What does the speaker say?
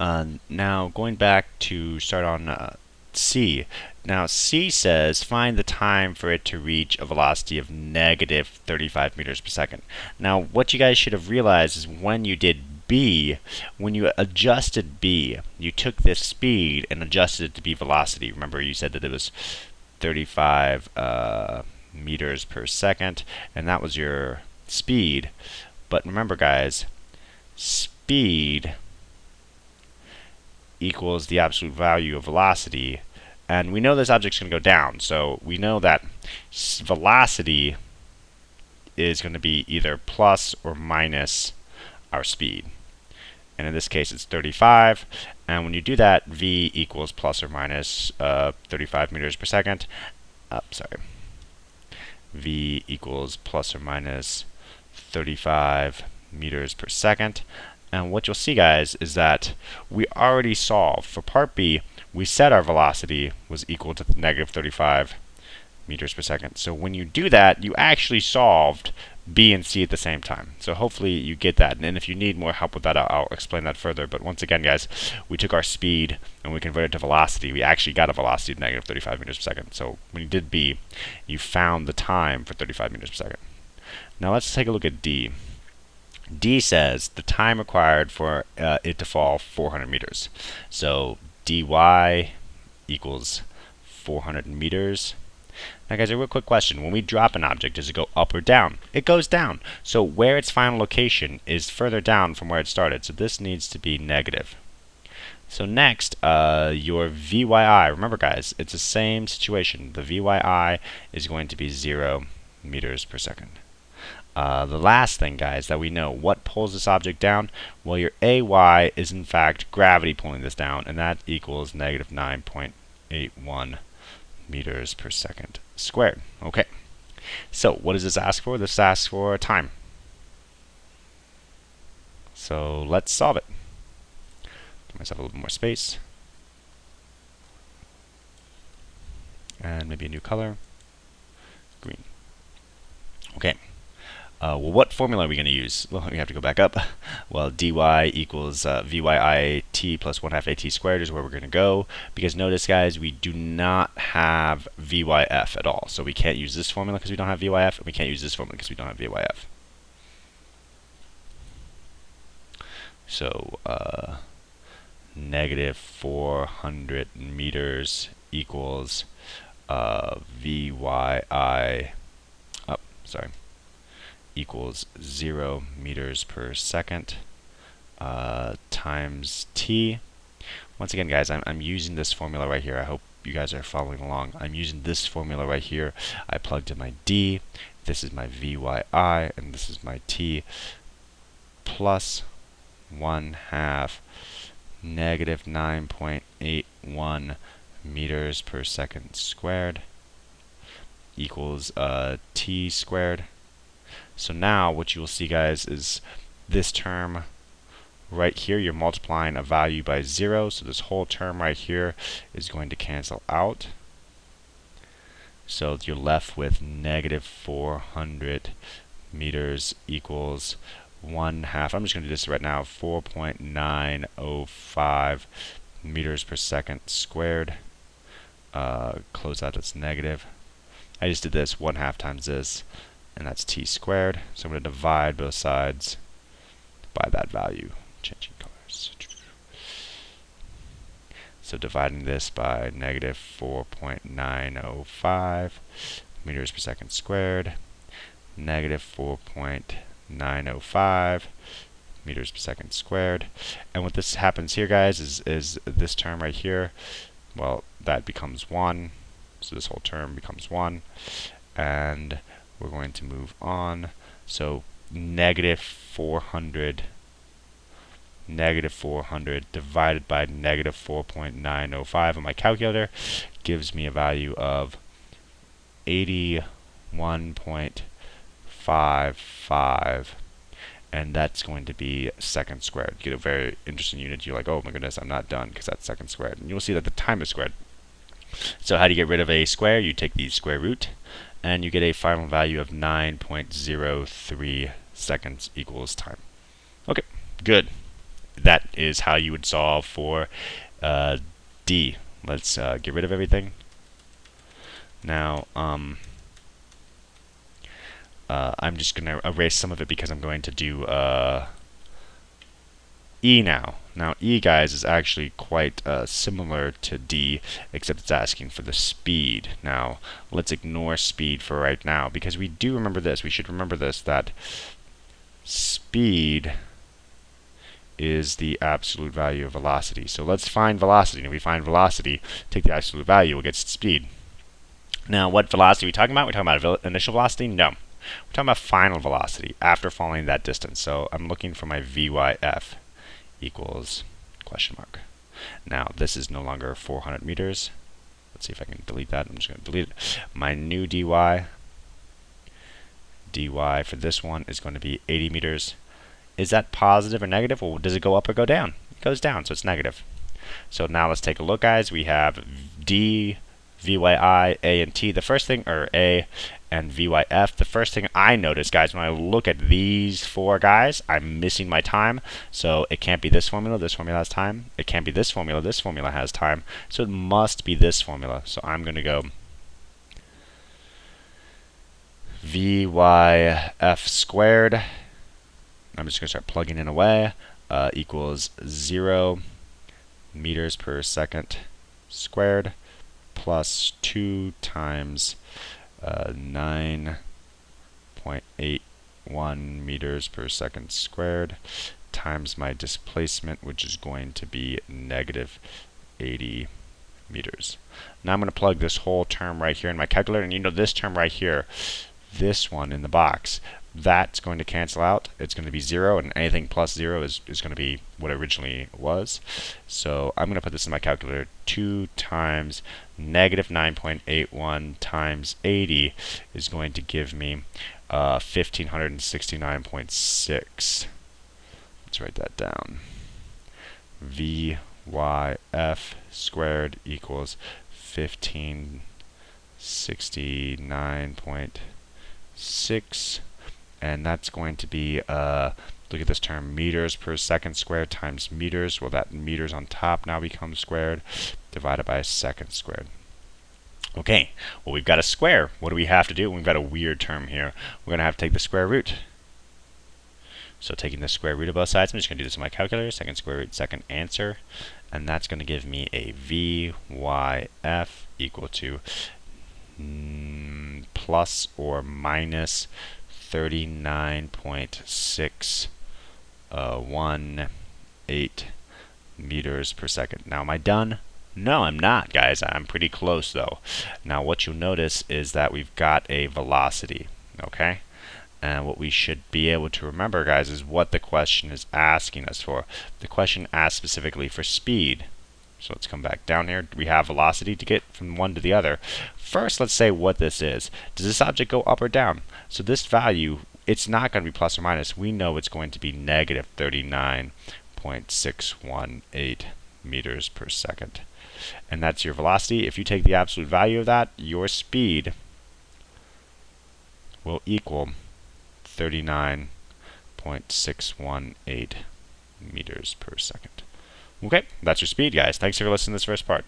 Now going back to start on C. Now C says find the time for it to reach a velocity of negative 35 meters per second. Now what you guys should have realized is when you did B, when you adjusted B, you took this speed and adjusted it to be velocity. Remember you said that it was 35 meters per second, and that was your speed. But remember guys, speed equals the absolute value of velocity, and we know this object's going to go down, so we know that velocity is going to be either plus or minus our speed, and in this case it's 35, and when you do that, v equals plus or minus 35 meters per second. V equals plus or minus 35 meters per second. And what you'll see guys is that we already solved for part B. We said our velocity was equal to negative 35 meters per second. So when you do that, you actually solved B and C at the same time. So hopefully you get that. And if you need more help with that, I'll explain that further. But once again guys, we took our speed and we converted it to velocity. We actually got a velocity of negative 35 meters per second. So when you did B, you found the time for 35 meters per second. Now let's take a look at D. D says the time required for it to fall 400 meters. So dy equals 400 meters. Now guys, a real quick question. When we drop an object, does it go up or down? It goes down. So where its final location is further down from where it started. So this needs to be negative. So next, your VYI. Remember guys, it's the same situation. The VYI is going to be 0 meters per second. The last thing, guys, that we know, what pulls this object down? Well, your AY is in fact gravity pulling this down, and that equals negative 9.81 meters per second squared. Okay, so what does this ask for? This asks for time. So let's solve it. Give myself a little bit more space. And maybe a new color. Green. Okay. Well, what formula are we going to use? Well, we have to go back up. Well, dy equals vyit plus 1/2 at squared is where we're going to go. Because notice, guys, we do not have vyf at all. So we can't use this formula because we don't have vyf, and we can't use this formula because we don't have vyf. So, negative 400 meters equals vyi, equals 0 meters per second times t. Once again guys, I'm using this formula right here. I hope you guys are following along. I'm using this formula right here. I plugged in my d, this is my vyi, and this is my t, plus 1/2 negative 9.81 meters per second squared equals t squared. So now what you will see guys is this term right here, you're multiplying a value by 0, so this whole term right here is going to cancel out. So you're left with negative 400 meters equals 1/2. I'm just going to do this right now, 4.905 meters per second squared. Close out, that's negative. I just did this 1/2 times this, and that's t squared. So I'm going to divide both sides by that value. Changing colors. So dividing this by negative 4.905 meters per second squared, negative 4.905 meters per second squared. And what this happens here, guys, is this term right here, well, that becomes 1. So this whole term becomes 1. And we're going to move on. So negative 400 divided by negative 4.905 on my calculator gives me a value of 81.55, and that's going to be second squared. You get a very interesting unit. You're like, oh my goodness, I'm not done because that's second squared. And you'll see that the time is squared. So how do you get rid of a square? You take the square root, and you get a final value of 9.03 seconds equals time. Okay, good. that is how you would solve for D. Let's get rid of everything. Now, I'm just going to erase some of it because I'm going to do E now. Now, E, guys, is actually quite similar to D, except it's asking for the speed. Now, let's ignore speed for right now, because we do remember this. We should remember this, that speed is the absolute value of velocity. So let's find velocity. And if we find velocity, take the absolute value, we'll get speed. Now, what velocity are we talking about? We're talking about initial velocity? No. We're talking about final velocity after falling that distance. So I'm looking for my VYF equals question mark. Now, this is no longer 400 meters. Let's see if I can delete that. I'm just going to delete it. My new dy for this one is going to be 80 meters. Is that positive or negative? Well, does it go up or go down? It goes down, so it's negative. So now let's take a look, guys. We have D, VYI, A, and T. The first thing, or A and VYF, the first thing I notice, guys, when I look at these four guys, I'm missing my time. So it can't be this formula has time. It can't be this formula has time. So it must be this formula. So I'm going to go VYF squared. I'm just going to start plugging in away, equals 0 meters per second squared plus 2 times 9.81 meters per second squared times my displacement, which is going to be negative 80 meters. Now I'm going to plug this whole term right here in my calculator, and you know this term right here, this one in the box, that's going to cancel out. It's going to be 0, and anything plus 0 is going to be what it originally was. So I'm going to put this in my calculator. 2 times negative 9.81 times 80 is going to give me 1569.6. Let's write that down. VYF squared equals 1569.6. And that's going to be, look at this term, meters per second squared times meters. Well, that meters on top now becomes squared, divided by a second squared. Okay, well, we've got a square. What do we have to do? We've got a weird term here. We're going to have to take the square root. So taking the square root of both sides, I'm just going to do this in my calculator, second square root, second answer. And that's going to give me a VYF equal to plus or minus 39.618 meters per second. Now, am I done? No, I'm not, guys. I'm pretty close, though. Now, what you'll notice is that we've got a velocity, okay? And what we should be able to remember, guys, is what the question is asking us for. The question asks specifically for speed. So let's come back down here. We have velocity to get from one to the other. First, let's say what this is. Does this object go up or down? So this value, it's not going to be plus or minus. We know it's going to be negative 39.618 meters per second. And that's your velocity. If you take the absolute value of that, your speed will equal 39.618 meters per second. Okay, that's your speed, guys. Thanks for listening to this first part.